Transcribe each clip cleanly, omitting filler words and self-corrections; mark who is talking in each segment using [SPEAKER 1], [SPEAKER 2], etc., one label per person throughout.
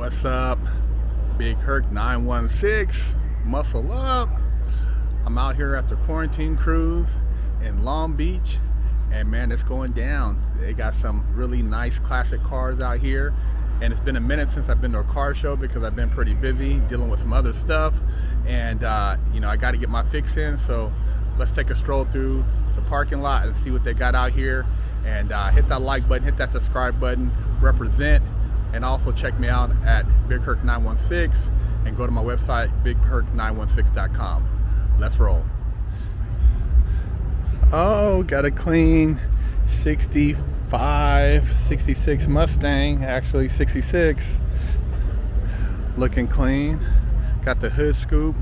[SPEAKER 1] What's up? Big Herc 916, muscle up. I'm out here at the quarantine cruise in Long Beach, and man, it's going down. They got some really nice classic cars out here, and it's been a minute since I've been to a car show because I've been pretty busy dealing with some other stuff, and you know, I got to get my fix in. So let's take a stroll through the parking lot and see what they got out here, and hit that like button, hit that subscribe button, represent. And also check me out at Big Herc 916 and go to my website, bigherc916.com. Let's roll. Oh, got a clean 65, 66 Mustang, actually 66. Looking clean. Got the hood scoop.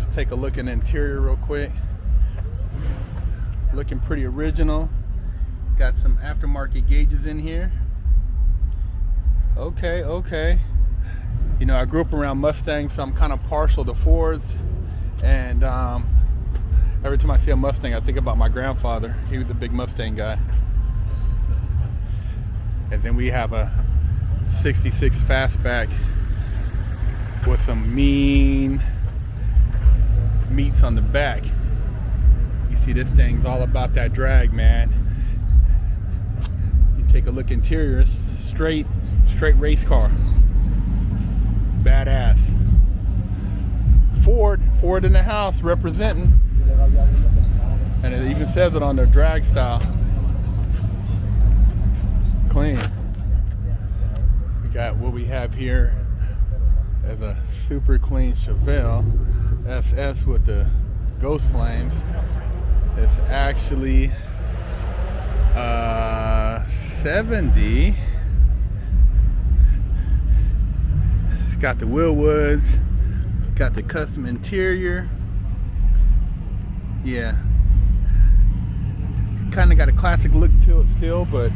[SPEAKER 1] Let's take a look in the interior real quick. Looking pretty original. Got some aftermarket gauges in here. Okay. You know, I grew up around Mustangs, so I'm kind of partial to Fords. And every time I see a Mustang, I think about my grandfather. He was a big Mustang guy. And then we have a 66 fastback with some mean meats on the back. You see, this thing's all about that drag, man. You take a look interior, it's straight race car. Badass. Ford in the house representing. And it even says it on their drag style. Clean. We got what we have here as a super clean Chevelle SS with the ghost flames. It's actually 70. Got the Willwoods, got the custom interior. Yeah, kind of got a classic look to it still, but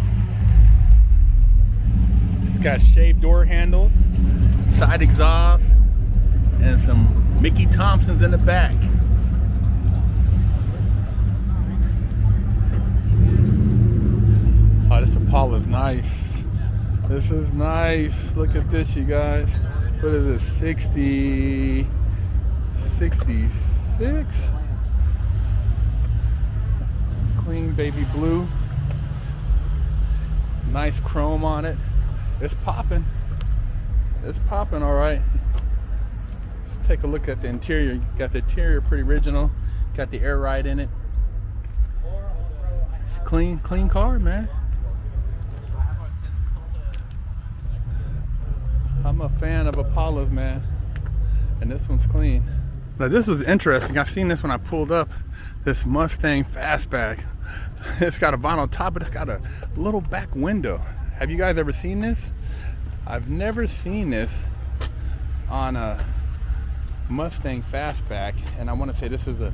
[SPEAKER 1] it's got shaved door handles, side exhaust, and some Mickey Thompsons in the back. Oh, this Impala's nice. This is nice. Look at this, you guys. What is it, 66? Clean baby blue. Nice chrome on it. It's popping. It's popping, all right. Let's take a look at the interior. Got the interior pretty original. Got the air ride in it. Clean car, man. I'm a fan of Impalas, man, and this one's clean. Now this was interesting. I seen this when I pulled up. This Mustang fastback. It's got a vinyl top, but it's got a little back window. Have you guys ever seen this? I've never seen this on a Mustang fastback, and I want to say this is a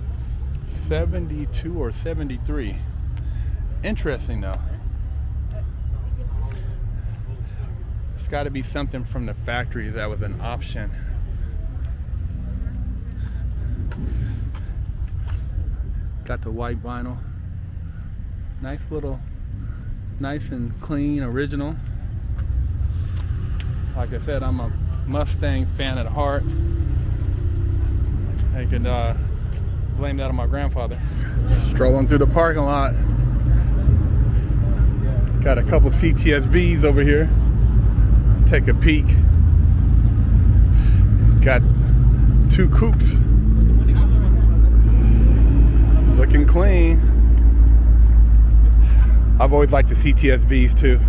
[SPEAKER 1] 72 or 73. Interesting though. Got to be something from the factory that was an option. Got the white vinyl. Nice and clean, original. Like I said, I'm a Mustang fan at heart. I could blame that on my grandfather. Strolling through the parking lot. Got a couple CTSVs over here. Take a peek. Got two coupes. Looking clean. I've always liked the CTSVs too.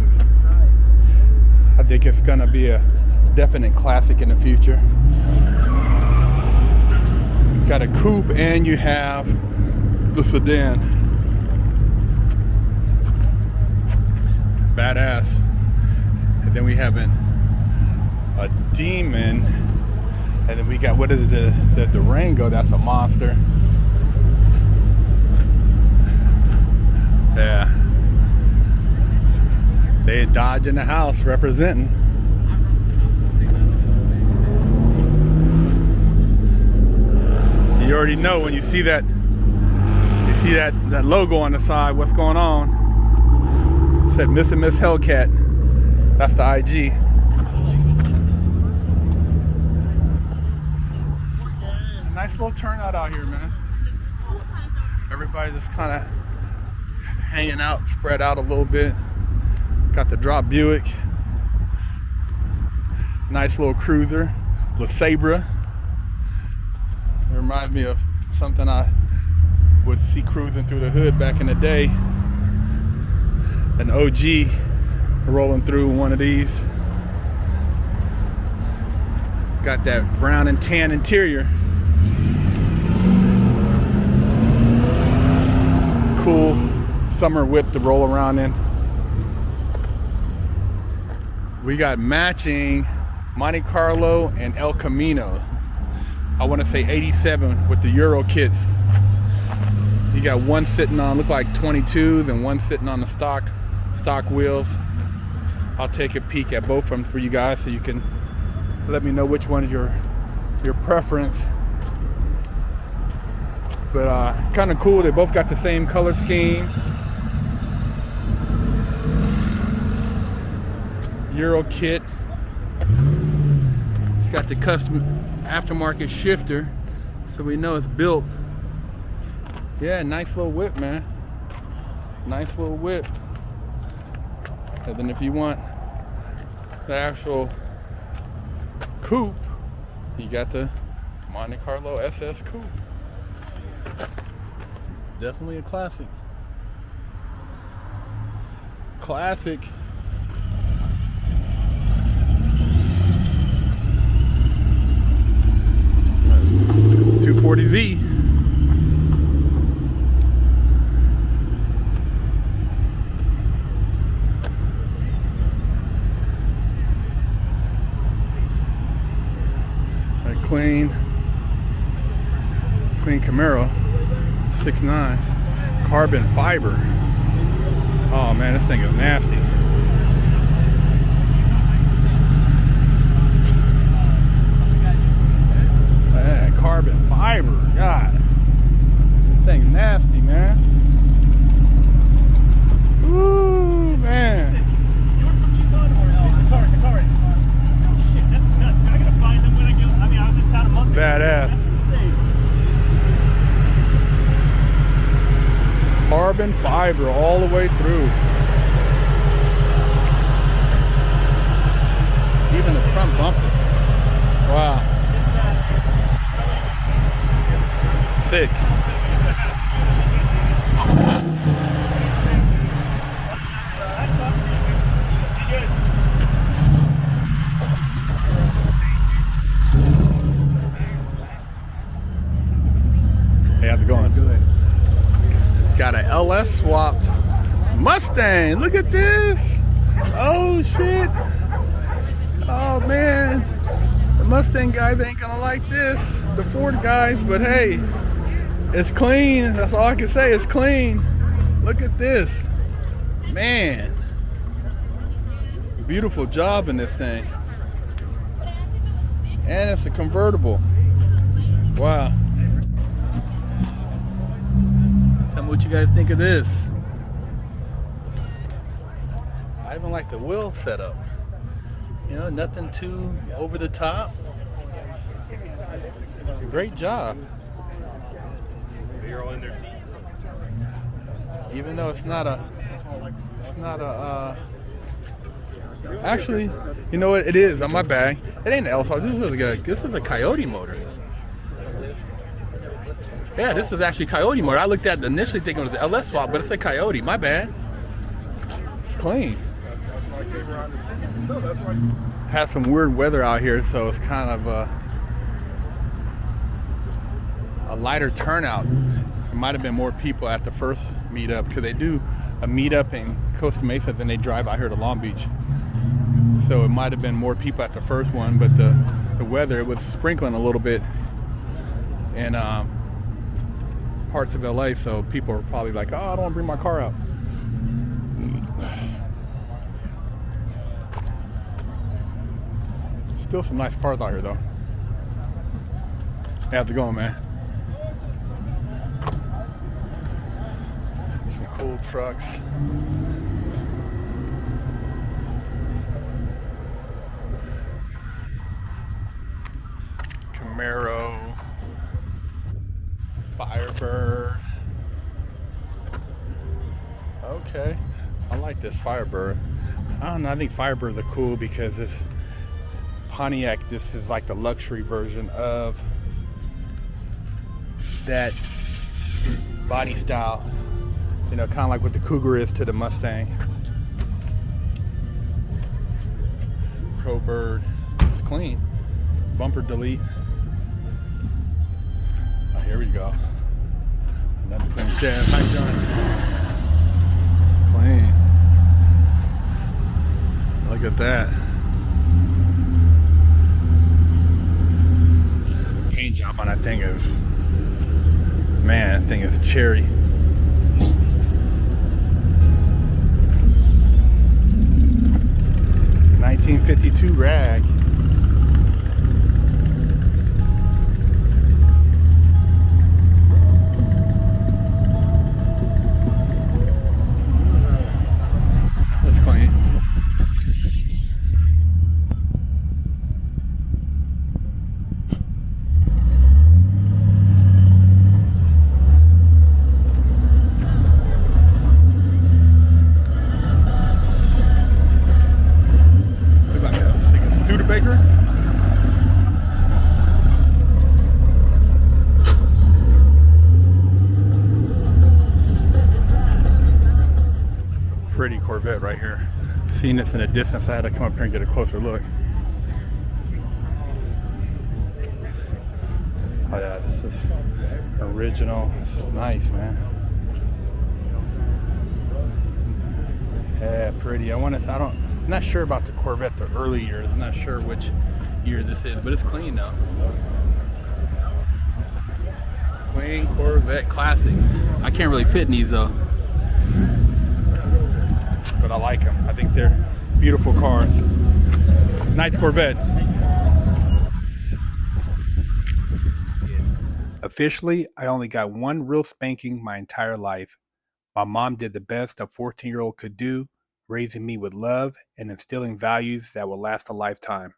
[SPEAKER 1] I think it's gonna be a definite classic in the future. Got a coupe and you have the sedan. Badass. And then we have a Demon, and then we got, what is it, the Durango. That's a monster. Yeah, they Dodge in the house representing. You already know when you see that logo on the side, what's going on. It said Miss and Miss Hellcat. That's the IG. Nice little turnout out here, man. Everybody just kind of hanging out, spread out a little bit. Got the drop Buick. Nice little cruiser, LeSabre. It reminds me of something I would see cruising through the hood back in the day. An OG rolling through one of these. Got that brown and tan interior. Cool summer whip to roll around in. We got matching Monte Carlo and El Camino. I want to say 87 with the Euro kits. You got one sitting on, look like 22s, and one sitting on the stock wheels. I'll take a peek at both of them for you guys so you can let me know which one is your preference. But kind of cool. They both got the same color scheme. Euro kit. It's got the custom aftermarket shifter, so we know it's built. Yeah, nice little whip, man. Nice little whip. And then if you want the actual coupe, you got the Monte Carlo SS coupe. Definitely a classic. Classic. .240Z. Clean Camaro, 6.9, carbon fiber. Oh man, this thing is nasty. Man, carbon fiber, God, this thing's nasty, man. Ooh, man. Badass. Carbon fiber all the way through. Even the front bumper. Wow. Sick. Hey, how's it going? Good. Got an LS swapped Mustang. Look at this. Oh shit. Oh man. The Mustang guys ain't gonna like this. The Ford guys, but hey, it's clean. That's all I can say. It's clean. Look at this. Man. Beautiful job in this thing. And it's a convertible. Wow. Tell me what you guys think of this. I even like the wheel setup. You know, nothing too over the top. Great job. You're all in their seat. Even though it's not a actually, you know what it is on my bag. It ain't an L-Swap. This is a Coyote motor. Yeah, this is actually Coyote motor. I looked at it initially thinking it was the LS swap, but it's a Coyote. My bad. It's clean. Has some weird weather out here, so it's kind of a lighter turnout. There might have been more people at the first meetup because they do a meetup in Costa Mesa, then they drive out here to Long Beach. So it might have been more people at the first one, but the weather, it was sprinkling a little bit in parts of LA, so people are probably like, oh, I don't want to bring my car out. Still some nice cars out here though. How's it going, man? Some cool trucks. Camaro, Firebird. Okay, I like this Firebird. I don't know, I think Firebirds are cool because this Pontiac, this is like the luxury version of that body style. You know, kind of like what the Cougar is to the Mustang. Pro Bird, it's clean. Bumper delete. Oh, here we go. Another clean chest. How you doing? Clean. Look at that. Paint job on that thing is, man, that thing is cherry. '52 rag. That's clean. Pretty Corvette right here. Seeing this in the distance, I had to come up here and get a closer look. Oh yeah, this is original. This is nice, man. Yeah, pretty. I'm not sure about the Corvette the early years. I'm not sure which year this is, but it's clean though. Clean Corvette classic. I can't really fit in these though, but I like them. I think they're beautiful cars. Nice Corvette. Officially, I only got one real spanking my entire life. My mom did the best a 14-year-old could do, raising me with love and instilling values that will last a lifetime.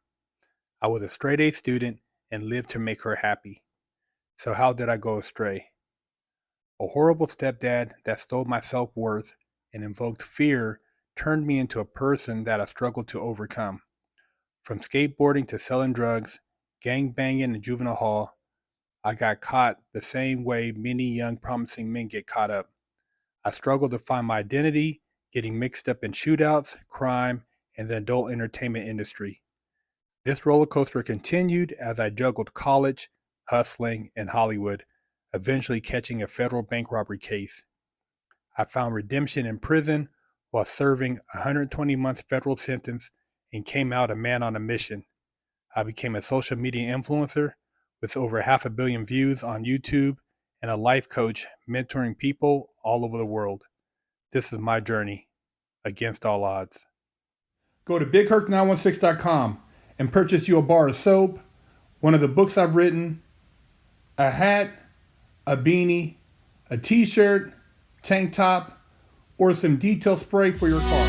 [SPEAKER 1] I was a straight A student and lived to make her happy. So how did I go astray? A horrible stepdad that stole my self-worth and invoked fear turned me into a person that I struggled to overcome. From skateboarding to selling drugs, gang banging in juvenile hall, I got caught the same way many young promising men get caught up. I struggled to find my identity, getting mixed up in shootouts, crime, and the adult entertainment industry. This roller coaster continued as I juggled college, hustling, and Hollywood, eventually catching a federal bank robbery case. I found redemption in prison while serving a 120-month federal sentence and came out a man on a mission. I became a social media influencer with over 500 million views on YouTube and a life coach mentoring people all over the world. This is my journey against all odds. Go to BigHerc916.com and purchase you a bar of soap, one of the books I've written, a hat, a beanie, a t-shirt, tank top, or some detail spray for your car.